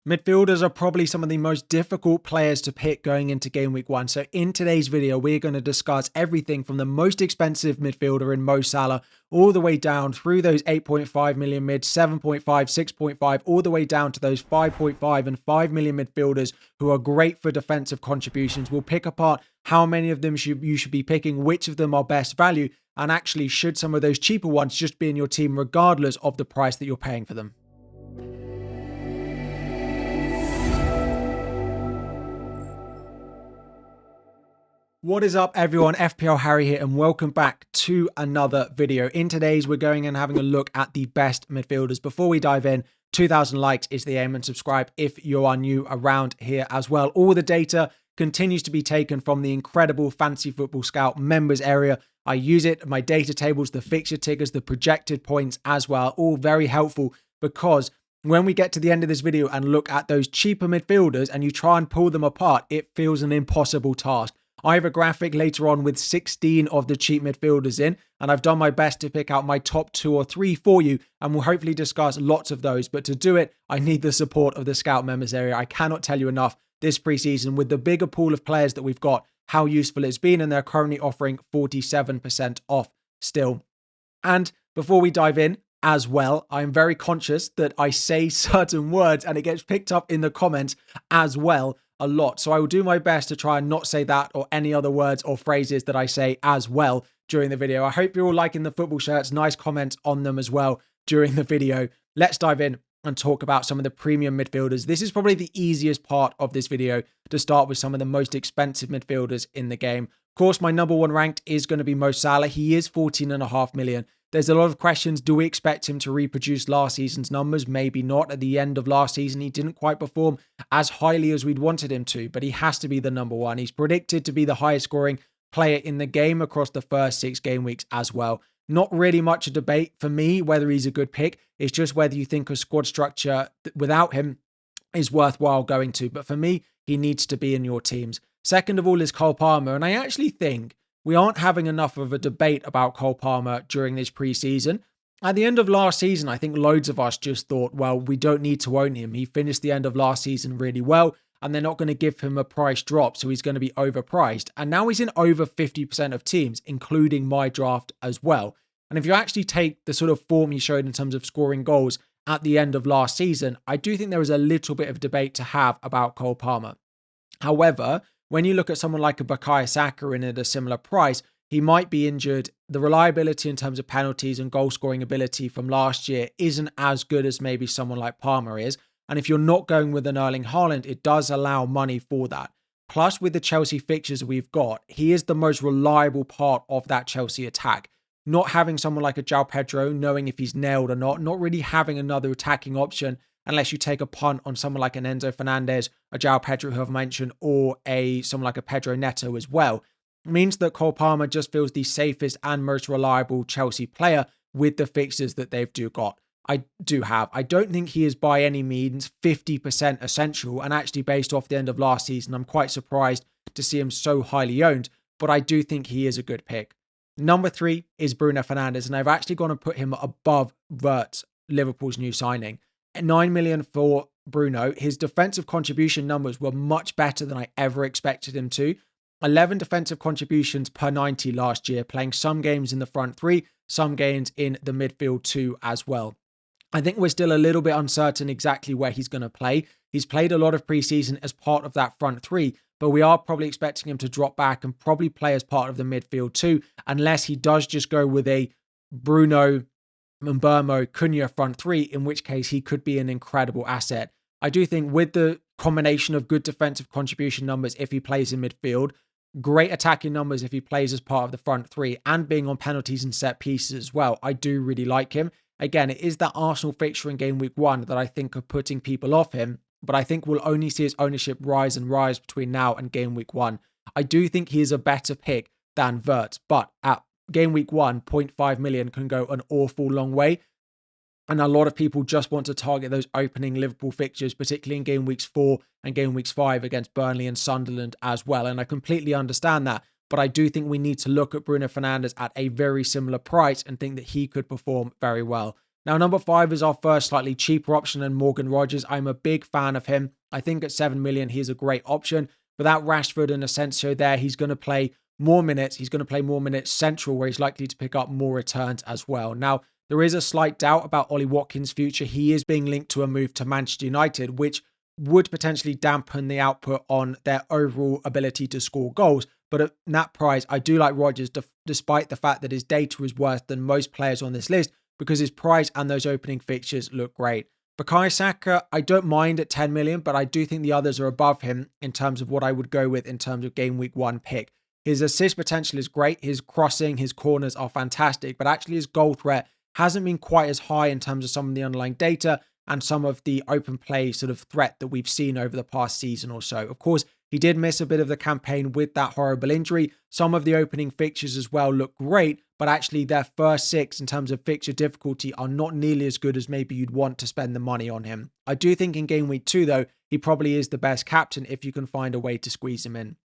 Midfielders are probably some of the most difficult players to pick going into game week 1. So in today's video, we're going to discuss everything from the most expensive midfielder in Mo Salah all the way down through those 8.5 million mids, 7.5, 6.5, all the way down to those 5.5 and 5 million midfielders who are great for defensive contributions. We'll pick apart how many of them you should be picking, which of them are best value, and actually should some of those cheaper ones just be in your team regardless of the price that you're paying for them. What is up everyone, FPL Harry here and welcome back to another video. In today's we're going and having a look at the best midfielders. Before we dive in, 2,000 likes is the aim and subscribe if you are new around here as well. All the data continues to be taken from the incredible Fantasy Football Scout members area. I use it, my data tables, the fixture tickers, the projected points as well, all very helpful because when we get to the end of this video and look at those cheaper midfielders and you try and pull them apart, it feels an impossible task. I have a graphic later on with 16 of the cheap midfielders in, and I've done my best to pick out my top 2 or 3 for you, and we'll hopefully discuss lots of those. But to do it, I need the support of the Scout members area. I cannot tell you enough this preseason with the bigger pool of players that we've got, how useful it's been, and they're currently offering 47% off still. And before we dive in, as well, I'm very conscious that I say certain words and it gets picked up in the comments as well a lot. So I will do my best to try and not say that or any other words or phrases that I say as well during the video. I hope you're all liking the football shirts. Nice comments on them as well during the video. Let's dive in and talk about some of the premium midfielders. This is probably the easiest part of this video to start with some of the most expensive midfielders in the game. Of course, my number one ranked is going to be Mo Salah. He is 14.5 million. There's a lot of questions. Do we expect him to reproduce last season's numbers? Maybe not. At the end of last season, he didn't quite perform as highly as we'd wanted him to, but he has to be the number one. He's predicted to be the highest scoring player in the game across the first 6 game weeks as well. Not really much a debate for me whether he's a good pick. It's just whether you think a squad structure without him is worthwhile going to. But for me, he needs to be in your teams. Second of all is Cole Palmer, and I actually think we aren't having enough of a debate about Cole Palmer during this preseason. At the end of last season, I think loads of us just thought, well, we don't need to own him. He finished the end of last season really well, and they're not going to give him a price drop, so he's going to be overpriced. And now he's in over 50% of teams, including my draft as well. And if you actually take the sort of form he showed in terms of scoring goals at the end of last season, I do think there is a little bit of debate to have about Cole Palmer. However, when you look at someone like a Bukayo Saka in at a similar price, he might be injured. The reliability in terms of penalties and goal scoring ability from last year isn't as good as maybe someone like Palmer is. And if you're not going with an Erling Haaland, it does allow money for that. Plus, with the Chelsea fixtures we've got, he is the most reliable part of that Chelsea attack. Not having someone like a João Pedro, knowing if he's nailed or not really having another attacking option, unless you take a punt on someone like an Enzo Fernandez, a João Pedro who I've mentioned, or someone like a Pedro Neto as well, means that Cole Palmer just feels the safest and most reliable Chelsea player with the fixtures that they've got. I don't think he is by any means 50% essential, and actually based off the end of last season, I'm quite surprised to see him so highly owned, but I do think he is a good pick. Number 3 is Bruno Fernandes, and I've actually gone to put him above Wirtz, Liverpool's new signing. 9 million for Bruno. His defensive contribution numbers were much better than I ever expected him to. 11 defensive contributions per 90 last year, playing some games in the front 3, some games in the midfield 2 as well. I think we're still a little bit uncertain exactly where he's going to play. He's played a lot of preseason as part of that front 3, but we are probably expecting him to drop back and probably play as part of the midfield 2, unless he does just go with a Bruno, Mbeumo, Cunha front 3, in which case he could be an incredible asset. I do think with the combination of good defensive contribution numbers if he plays in midfield, great attacking numbers if he plays as part of the front 3, and being on penalties and set pieces as well, I do really like him. Again, it is that Arsenal fixture in game week 1 that I think are putting people off him, but I think we'll only see his ownership rise and rise between now and game week 1. I do think he is a better pick than Wirtz, but at game week 1, 0.5 million can go an awful long way. And a lot of people just want to target those opening Liverpool fixtures, particularly in game weeks 4 and game weeks 5 against Burnley and Sunderland as well. And I completely understand that. But I do think we need to look at Bruno Fernandes at a very similar price and think that he could perform very well. Now, number 5 is our first slightly cheaper option than Morgan Rogers. I'm a big fan of him. I think at 7 million, he's a great option. Without Rashford and Asensio there, he's going to play more minutes. He's going to play more minutes central, where he's likely to pick up more returns as well. Now, there is a slight doubt about Ollie Watkins' future. He is being linked to a move to Manchester United, which would potentially dampen the output on their overall ability to score goals. But at that price, I do like Rodgers, despite the fact that his data is worse than most players on this list, because his price and those opening fixtures look great. Bukayo Saka, I don't mind at 10 million, but I do think the others are above him in terms of what I would go with in terms of game week 1 pick. His assist potential is great. His crossing, his corners are fantastic, but actually his goal threat hasn't been quite as high in terms of some of the underlying data and some of the open play sort of threat that we've seen over the past season or so. Of course, he did miss a bit of the campaign with that horrible injury. Some of the opening fixtures as well look great, but actually their first 6 in terms of fixture difficulty are not nearly as good as maybe you'd want to spend the money on him. I do think in game week 2, though, he probably is the best captain if you can find a way to squeeze him in.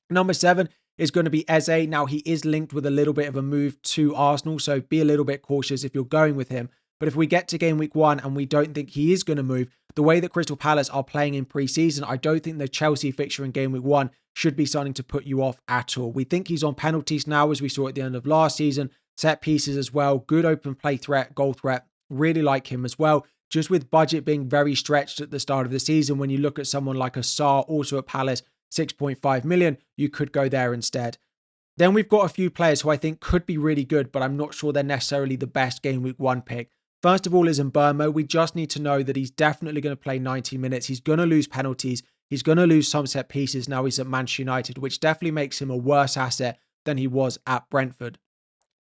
Number 7 is going to be Eze. Now, he is linked with a little bit of a move to Arsenal, so be a little bit cautious if you're going with him. But if we get to game week 1 and we don't think he is going to move, the way that Crystal Palace are playing in pre-season, I don't think the Chelsea fixture in game week 1 should be something to put you off at all. We think he's on penalties now, as we saw at the end of last season, set pieces as well, good open play threat, goal threat, really like him as well. Just with budget being very stretched at the start of the season, when you look at someone like a Salah, also at Palace, 6.5 million, you could go there instead. Then we've got a few players who I think could be really good, but I'm not sure they're necessarily the best game week 1 pick. First of all is Mbeumo. We just need to know that he's definitely going to play 90 minutes. He's going to lose penalties. He's going to lose some set pieces now he's at Manchester United, which definitely makes him a worse asset than he was at Brentford.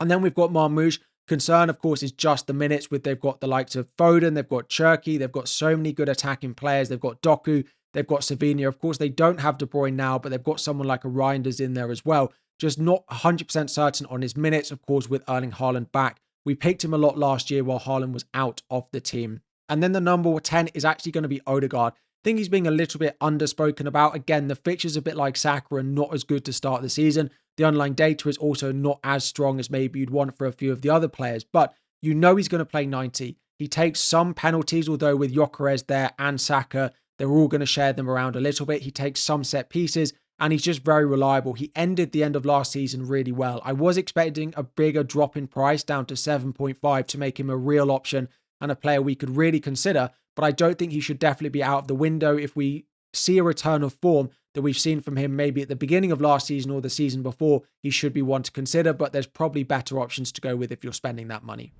And then we've got Marmoush. Concern, of course, is just the minutes. They've got the likes of Foden, they've got Cherki, they've got so many good attacking players. They've got Doku, they've got Savinha. Of course, they don't have De Bruyne now, but they've got someone like a Reinders in there as well. Just not 100% certain on his minutes, of course, with Erling Haaland back. We picked him a lot last year while Haaland was out of the team. And then the number 10 is actually going to be Odegaard. I think he's being a little bit underspoken about. Again, the fixture's a bit like Saka and not as good to start the season. The underlying data is also not as strong as maybe you'd want for a few of the other players. But you know he's going to play 90. He takes some penalties, although with Gyökeres there and Saka, they're all going to share them around a little bit. He takes some set pieces. And he's just very reliable. He ended the end of last season really well. I was expecting a bigger drop in price down to 7.5 to make him a real option and a player we could really consider. But I don't think he should definitely be out of the window. If we see a return of form that we've seen from him maybe at the beginning of last season or the season before, he should be one to consider. But there's probably better options to go with if you're spending that money.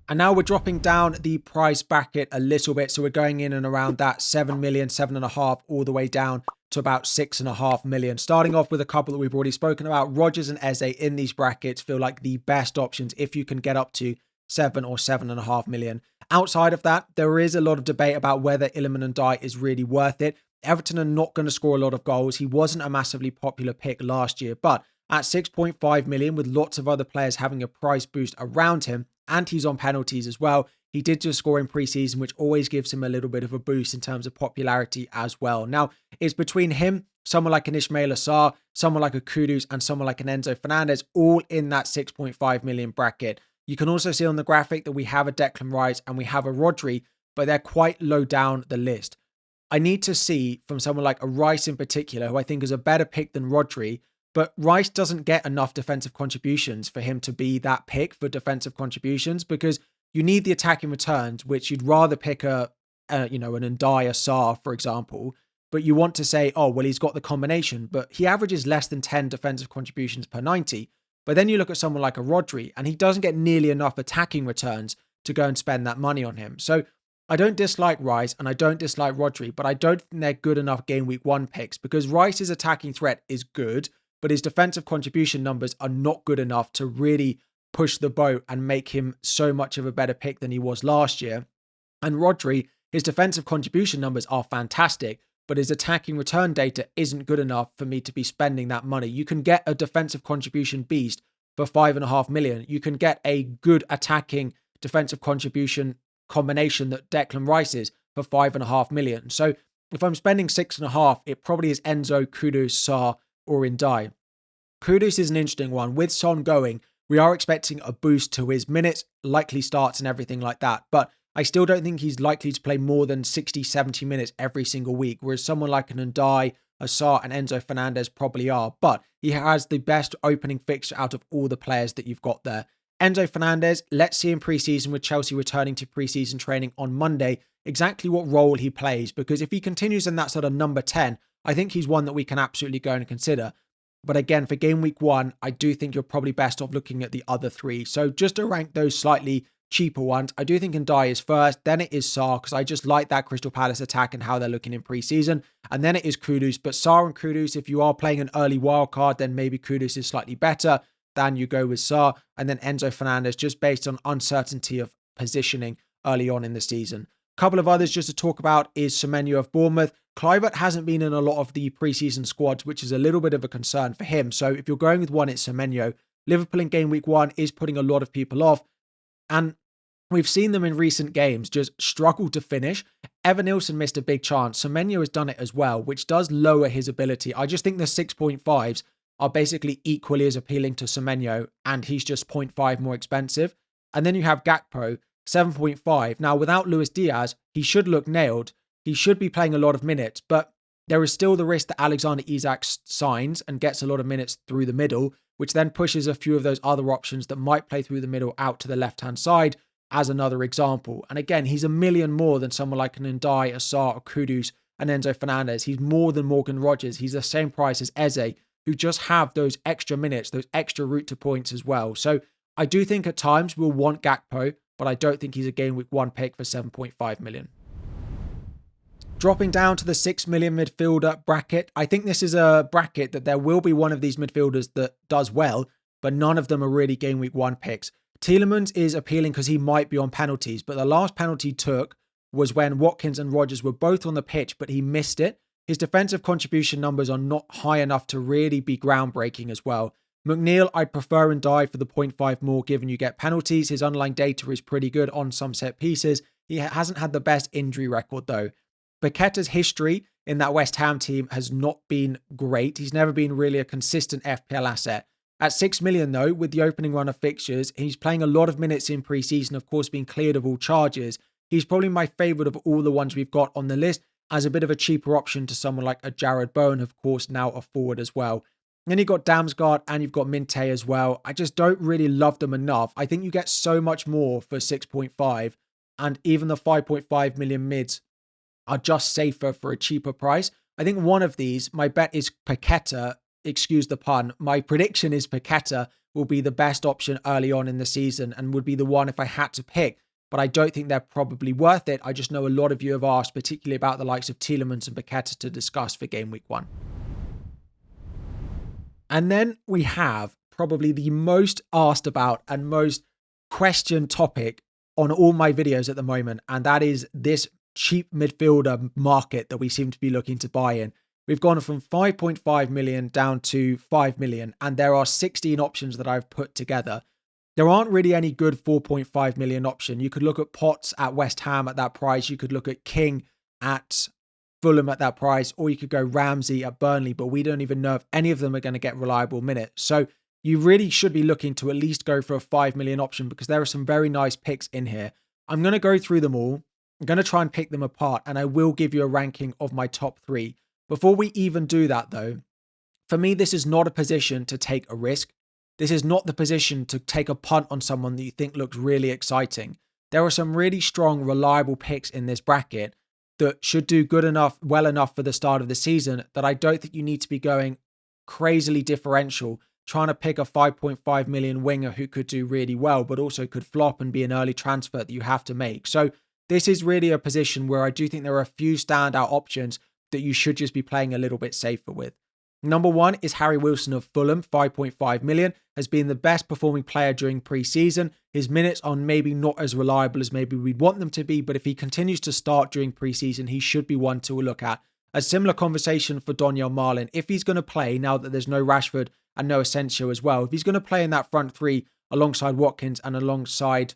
And now we're dropping down the price bracket a little bit. So we're going in and around that 7 million, 7.5, all the way down to about 6.5 million. Starting off with a couple that we've already spoken about. Rodgers and Eze in these brackets feel like the best options if you can get up to 7 or 7.5 million. Outside of that, there is a lot of debate about whether Iliman Ndiaye is really worth it. Everton are not going to score a lot of goals. He wasn't a massively popular pick last year, but at 6.5 million with lots of other players having a price boost around him, and he's on penalties as well. He did just score in pre-season, which always gives him a little bit of a boost in terms of popularity as well. Now, it's between him, someone like an Ismail Assar, someone like a Kudus, and someone like an Enzo Fernandez, all in that 6.5 million bracket. You can also see on the graphic that we have a Declan Rice and we have a Rodri, but they're quite low down the list. I need to see from someone like a Rice in particular, who I think is a better pick than Rodri, but Rice doesn't get enough defensive contributions for him to be that pick for defensive contributions, because you need the attacking returns, which you'd rather pick an Ndiaye Assar, for example, but you want to say, oh, well, he's got the combination, but he averages less than 10 defensive contributions per 90. But then you look at someone like a Rodri, and he doesn't get nearly enough attacking returns to go and spend that money on him. So I don't dislike Rice and I don't dislike Rodri, but I don't think they're good enough game week 1 picks, because Rice's attacking threat is good, but his defensive contribution numbers are not good enough to really push the boat and make him so much of a better pick than he was last year. And Rodri, his defensive contribution numbers are fantastic, but his attacking return data isn't good enough for me to be spending that money. You can get a defensive contribution beast for 5.5 million. You can get a good attacking defensive contribution combination that Declan Rice is for 5.5 million. So if I'm spending 6.5, it probably is Enzo, Kudus, Sarr, or Ndiaye. Kudus is an interesting one. With Son going, we are expecting a boost to his minutes, likely starts and everything like that. But I still don't think he's likely to play more than 60, 70 minutes every single week, whereas someone like an Ndai, Salah and Enzo Fernandez probably are. But he has the best opening fixture out of all the players that you've got there. Enzo Fernandez, let's see in preseason with Chelsea returning to preseason training on Monday, exactly what role he plays. Because if he continues in that sort of number 10, I think he's one that we can absolutely go and consider. But again, for game week 1, I do think you're probably best off looking at the other 3. So just to rank those slightly cheaper ones, I do think Ndai is first, then it is Salah, because I just like that Crystal Palace attack and how they're looking in preseason. And then it is Kudus. But Salah and Kudus, if you are playing an early wild card, then maybe Kudus is slightly better than you go with Salah. And then Enzo Fernandez, just based on uncertainty of positioning early on in the season. A couple of others just to talk about is Semenyo of Bournemouth. Kluivert hasn't been in a lot of the preseason squads, which is a little bit of a concern for him. So if you're going with one, it's Semenyo. Liverpool in game week 1 is putting a lot of people off. And we've seen them in recent games just struggle to finish. Evan Nilsson missed a big chance. Semenyo has done it as well, which does lower his ability. I just think the 6.5s are basically equally as appealing to Semenyo, and he's just 0.5 more expensive. And then you have Gakpo, 7.5. Now, without Luis Diaz, he should look nailed. He should be playing a lot of minutes, but there is still the risk that Alexander Isak signs and gets a lot of minutes through the middle, which then pushes a few of those other options that might play through the middle out to the left-hand side as another example. And again, he's a million more than someone like an Ndai, Salah, Kudus, and Enzo Fernandez. He's more than Morgan Rogers. He's the same price as Eze, who just have those extra minutes, those extra route to points as well. So I do think at times we'll want Gakpo, but I don't think he's a game week 1 pick for 7.5 million. Dropping down to the 6 million midfielder bracket, I think this is a bracket that there will be one of these midfielders that does well, but none of them are really game week 1 picks. Tielemans is appealing because he might be on penalties, but the last penalty he took was when Watkins and Rodgers were both on the pitch, but he missed it. His defensive contribution numbers are not high enough to really be groundbreaking as well. McNeil, I'd prefer Ndai for the 0.5 more given you get penalties. His underlying data is pretty good on some set pieces. He hasn't had the best injury record though. Paqueta's history in that West Ham team has not been great. He's never been really a consistent FPL asset. At 6 million though, with the opening run of fixtures, he's playing a lot of minutes in pre-season, of course being cleared of all charges. He's probably my favourite of all the ones we've got on the list as a bit of a cheaper option to someone like a Jared Bowen, of course, now a forward as well. Then you've got Damsgaard and you've got Minte as well. I just don't really love them enough. I think you get so much more for 6.5, and even the 5.5 million mids are just safer for a cheaper price. I think one of these, my bet is Paqueta, excuse the pun. My prediction is Paqueta will be the best option early on in the season and would be the one if I had to pick, but I don't think they're probably worth it. I just know a lot of you have asked, particularly about the likes of Tielemans and Paqueta to discuss for game week 1. And then we have probably the most asked about and most questioned topic on all my videos at the moment, and that is this cheap midfielder market that we seem to be looking to buy in. We've gone from 5.5 million down to 5 million, and there are 16 options that I've put together. There aren't really any good 4.5 million option. You could look at Potts at West Ham at that price. You could look at King at Fulham at that price, or you could go Ramsey at Burnley, but we don't even know if any of them are going to get reliable minutes. So you really should be looking to at least go for a 5 million option because there are some very nice picks in here. I'm going to go through them all. I'm going to try and pick them apart, and I will give you a ranking of my top 3. Before we even do that though, for me, this is not a position to take a risk. This is not the position to take a punt on someone that you think looks really exciting. There are some really strong, reliable picks in this bracket that should do well enough for the start of the season that I don't think you need to be going crazily differential, trying to pick a 5.5 million winger who could do really well, but also could flop and be an early transfer that you have to make. So this is really a position where I do think there are a few standout options that you should just be playing a little bit safer with. Number 1 is Harry Wilson of Fulham, 5.5 million, has been the best performing player during pre-season. His minutes are maybe not as reliable as maybe we'd want them to be, but if he continues to start during pre-season, he should be one to look at. A similar conversation for Donyell Marlin. If he's going to play, now that there's no Rashford and no Asensio as well, if he's going to play in that front 3 alongside Watkins and alongside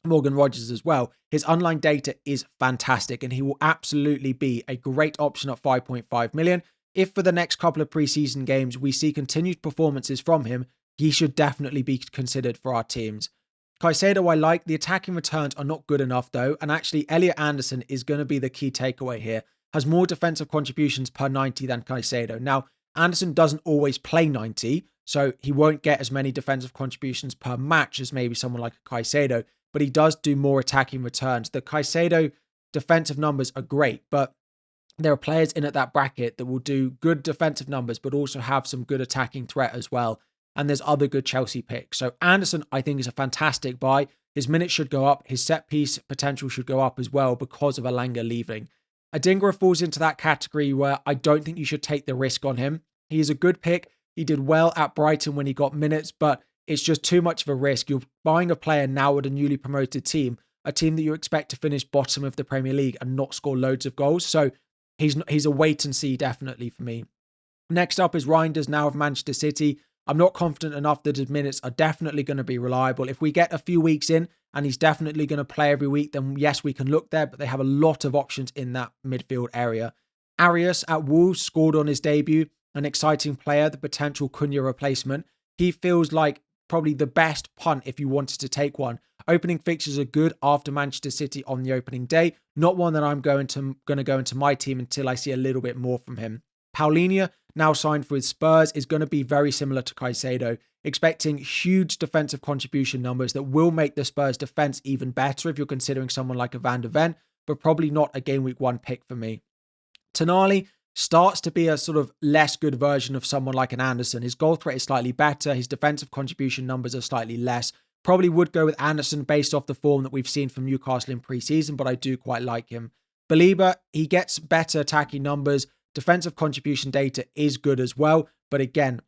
Morgan Rogers as well, his underlying data is fantastic and he will absolutely be a great option at 5.5 million. If for the next couple of preseason games we see continued performances from him, he should definitely be considered for our teams. Caicedo I like. The attacking returns are not good enough though. And actually Elliot Anderson is going to be the key takeaway here. Has more defensive contributions per 90 than Caicedo. Now, Anderson doesn't always play 90, so he won't get as many defensive contributions per match as maybe someone like a Caicedo, but he does do more attacking returns. The Caicedo defensive numbers are great, but there are players in at that bracket that will do good defensive numbers, but also have some good attacking threat as well. And there's other good Chelsea picks. So Anderson, I think, is a fantastic buy. His minutes should go up. His set piece potential should go up as well because of Elanga leaving. Adingra falls into that category where I don't think you should take the risk on him. He is a good pick. He did well at Brighton when he got minutes, but it's just too much of a risk. You're buying a player now at a newly promoted team, a team that you expect to finish bottom of the Premier League and not score loads of goals. So he's a wait and see definitely for me. Next up is Reinders now of Manchester City. I'm not confident enough that his minutes are definitely going to be reliable. If we get a few weeks in and he's definitely going to play every week, then yes, we can look there, but they have a lot of options in that midfield area. Arias at Wolves scored on his debut, an exciting player, the potential Cunha replacement. He feels like probably the best punt if you wanted to take one. Opening fixtures are good after Manchester City on the opening day. Not one that I'm going to go into my team until I see a little bit more from him. Paulinho, now signed for his Spurs, is going to be very similar to Caicedo, expecting huge defensive contribution numbers that will make the Spurs defense even better if you're considering someone like a Van de Ven, but probably not a game week 1 pick for me. Tonali starts to be a sort of less good version of someone like an Anderson. His goal threat is slightly better. His defensive contribution numbers are slightly less. Probably would go with Anderson based off the form that we've seen from Newcastle in pre-season, but I do quite like him. Belieber, he gets better attacking numbers. Defensive contribution data is good as well. But again,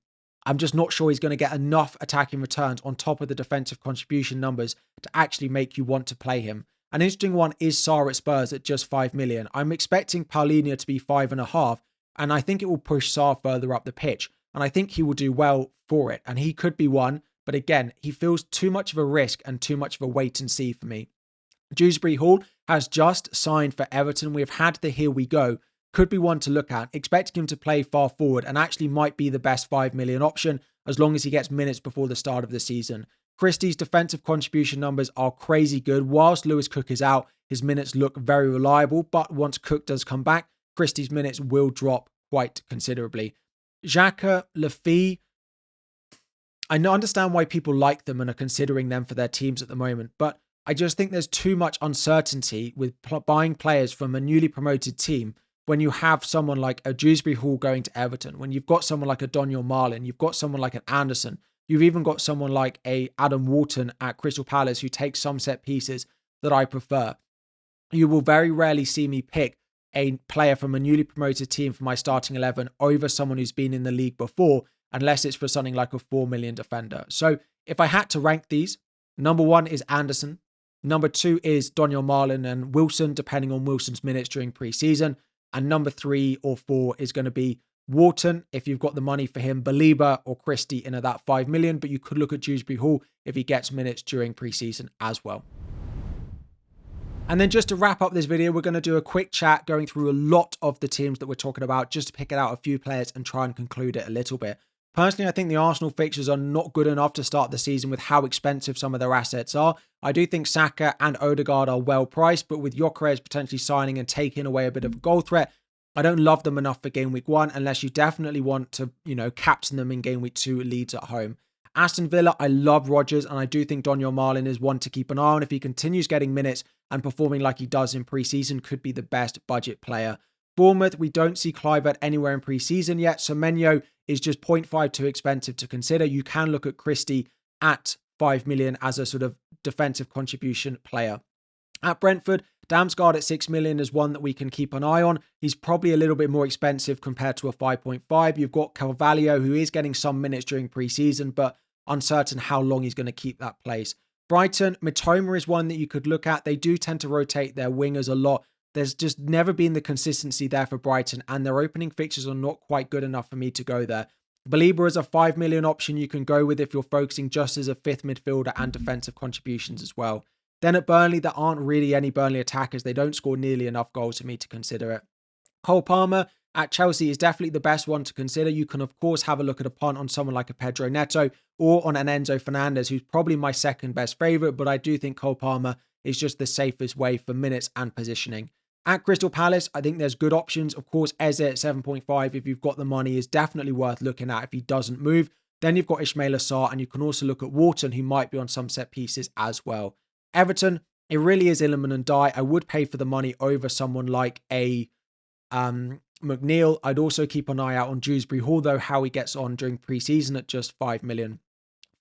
I'm just not sure he's going to get enough attacking returns on top of the defensive contribution numbers to actually make you want to play him. An interesting one is Salah at Spurs at just 5 million. I'm expecting Paulinho to be 5.5, and I think it will push Salah further up the pitch. And I think he will do well for it. And he could be one. But again, he feels too much of a risk and too much of a wait and see for me. Dewsbury Hall has just signed for Everton. We've had the here we go. Could be one to look at. Expecting him to play far forward and actually might be the best 5 million option as long as he gets minutes before the start of the season. Christie's defensive contribution numbers are crazy good. Whilst Lewis Cook is out, his minutes look very reliable. But once Cook does come back, Christie's minutes will drop quite considerably. Xhaka, Lafille, I understand why people like them and are considering them for their teams at the moment, but I just think there's too much uncertainty with buying players from a newly promoted team when you have someone like a Dewsbury Hall going to Everton, when you've got someone like a Daniel Marlin, you've got someone like an Anderson, you've even got someone like a Adam Wharton at Crystal Palace who takes some set pieces that I prefer. You will very rarely see me pick a player from a newly promoted team for my starting 11 over someone who's been in the league before, unless it's for something like a 4 million defender. So if I had to rank these, number 1 is Anderson. Number 2 is Daniel Marlin and Wilson, depending on Wilson's minutes during pre-season. And number 3 or 4 is going to be Wharton, if you've got the money for him, Belieber or Christie in at that 5 million. But you could look at Dewsbury Hall if he gets minutes during pre-season as well. And then just to wrap up this video, we're going to do a quick chat going through a lot of the teams that we're talking about, just to pick it out a few players and try and conclude it a little bit. Personally, I think the Arsenal fixtures are not good enough to start the season with how expensive some of their assets are. I do think Saka and Odegaard are well priced, but with Gyökeres potentially signing and taking away a bit of a goal threat, I don't love them enough for game week 1 unless you definitely want to, captain them in game week 2 Leeds at home. Aston Villa, I love Rodgers, and I do think Daniel Marlin is one to keep an eye on. If he continues getting minutes and performing like he does in pre-season, could be the best budget player. Bournemouth, we don't see Kluivert anywhere in pre-season yet. Semenyo is just 0.5 too expensive to consider. You can look at Christie at 5 million as a sort of defensive contribution player. At Brentford, Damsgaard at 6 million is one that we can keep an eye on. He's probably a little bit more expensive compared to a 5.5. You've got Carvalho, who is getting some minutes during pre-season, but uncertain how long he's going to keep that place. Brighton, Mitoma is one that you could look at. They do tend to rotate their wingers a lot. There's just never been the consistency there for Brighton, and their opening fixtures are not quite good enough for me to go there. Belieber is a 5 million option you can go with if you're focusing just as a 5th midfielder and defensive contributions as well. Then at Burnley, there aren't really any Burnley attackers. They don't score nearly enough goals for me to consider it. Cole Palmer, at Chelsea is definitely the best one to consider. You can, of course, have a look at a punt on someone like a Pedro Neto or on an Enzo Fernandez, who's probably my second best favourite, but I do think Cole Palmer is just the safest way for minutes and positioning. At Crystal Palace, I think there's good options. Of course, Eze at 7.5, if you've got the money, is definitely worth looking at if he doesn't move. Then you've got Ismaila Sarr, and you can also look at Wharton, who might be on some set pieces as well. Everton, it really is Illiman and Die. I would pay for the money over someone like a McNeil. I'd also keep an eye out on Dewsbury Hall, though, how he gets on during pre-season at just 5 million.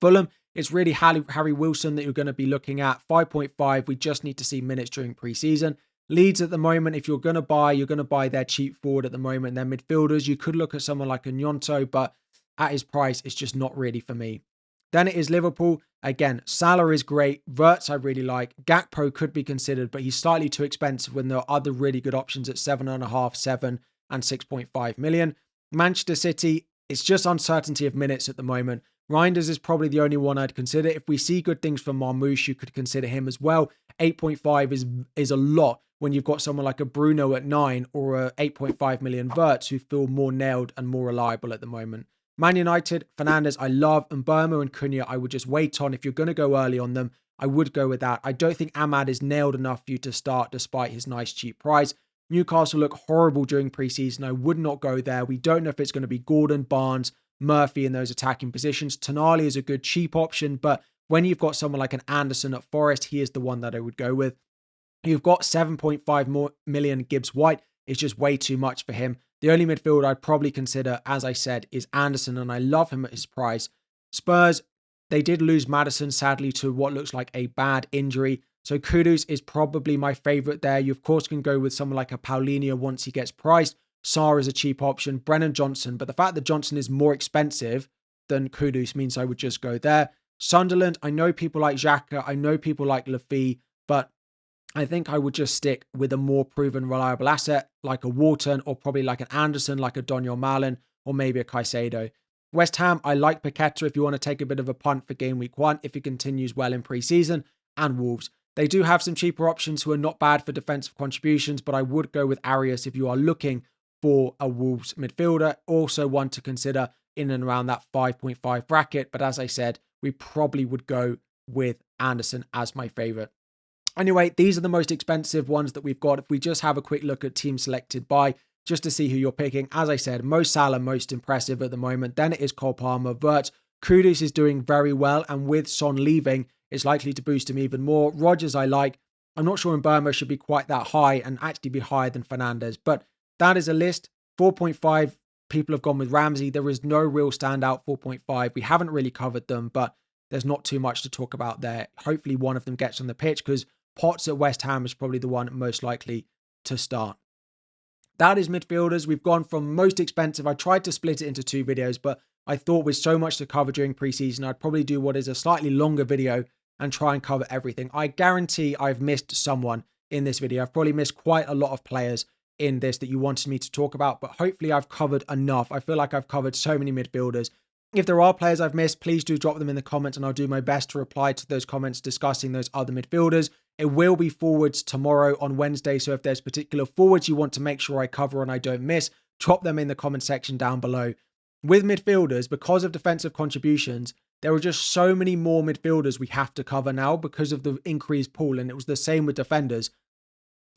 Fulham, it's really Harry Wilson that you're going to be looking at. 5.5, we just need to see minutes during pre-season. Leeds at the moment, if you're going to buy, you're going to buy their cheap forward at the moment. Their midfielders, you could look at someone like a Gnonto, but at his price, it's just not really for me. Then it is Liverpool. Again, Salah is great. Wirtz I really like. Gakpo could be considered, but he's slightly too expensive when there are other really good options at 7.5, 7 and 6.5 million. Manchester City, it's just uncertainty of minutes at the moment. Reinders is probably the only one I'd consider. If we see good things from Marmoush, you could consider him as well. 8.5 is a lot when you've got someone like a Bruno at 9 or a 8.5 million Wirtz who feel more nailed and more reliable at the moment. Man United, Fernandes, I love, and Burma and Cunha, I would just wait on. If you're going to go early on them, I would go with that. I don't think Ahmad is nailed enough for you to start despite his nice cheap price. Newcastle look horrible during preseason. I would not go there. We don't know if it's going to be Gordon, Barnes, Murphy in those attacking positions. Tonali is a good cheap option, but when you've got someone like an Anderson at Forest, he is the one that I would go with. You've got 7.5 million Gibbs White. It's just way too much for him. The only midfielder I'd probably consider, as I said, is Anderson, and I love him at his price. Spurs, they did lose Maddison, sadly, to what looks like a bad injury. So Kudus is probably my favourite there. You, of course, can go with someone like a Paulinho once he gets priced. Sarr is a cheap option. Brennan Johnson, but the fact that Johnson is more expensive than Kudus means I would just go there. Sunderland, I know people like Xhaka, I know people like Lafay, but I think I would just stick with a more proven, reliable asset like a Wharton or probably like an Anderson, like a Daniel Malin, or maybe a Caicedo. West Ham, I like Paqueta if you want to take a bit of a punt for game week 1 if he continues well in pre-season. And Wolves, they do have some cheaper options who are not bad for defensive contributions, but I would go with Arias if you are looking for a Wolves midfielder. Also one to consider in and around that 5.5 bracket. But as I said, we probably would go with Anderson as my favourite. Anyway, these are the most expensive ones that we've got. If we just have a quick look at team selected by, just to see who you're picking. As I said, Mo Salah most impressive at the moment. Then it is Cole Palmer. Wirtz, Kudus is doing very well. And with Son leaving, it's likely to boost him even more. Rodgers I like. I'm not sure Burma should be quite that high and actually be higher than Fernandes. But that is a list. 4.5 people have gone with Ramsey. There is no real standout 4.5. We haven't really covered them, but there's not too much to talk about there. Hopefully one of them gets on the pitch because Potts at West Ham is probably the one most likely to start. That is midfielders. We've gone from most expensive. I tried to split it into 2 videos, but I thought with so much to cover during preseason, I'd probably do what is a slightly longer video and try and cover everything. I guarantee I've missed someone in this video. I've probably missed quite a lot of players in this that you wanted me to talk about, but hopefully I've covered enough. I feel like I've covered so many midfielders. If there are players I've missed, please do drop them in the comments and I'll do my best to reply to those comments discussing those other midfielders. It will be forwards tomorrow on Wednesday, so if there's particular forwards you want to make sure I cover and I don't miss, drop them in the comment section down below. With midfielders, because of defensive contributions, there are just so many more midfielders we have to cover now because of the increased pool, and it was the same with defenders.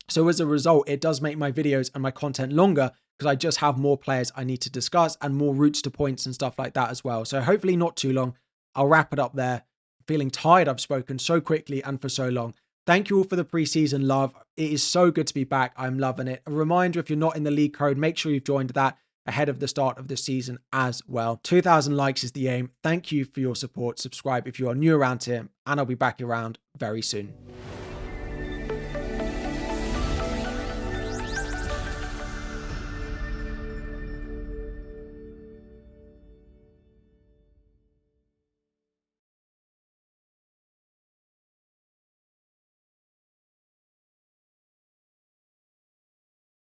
So as a result, it does make my videos and my content longer because I just have more players I need to discuss and more routes to points and stuff like that as well. So hopefully not too long. I'll wrap it up there. Feeling tired I've spoken so quickly and for so long. Thank you all for the preseason love. It is so good to be back. I'm loving it. A reminder, if you're not in the league code, make sure you've joined that ahead of the start of the season as well. 2,000 likes is the aim. Thank you for your support. Subscribe if you are new around here, and I'll be back around very soon.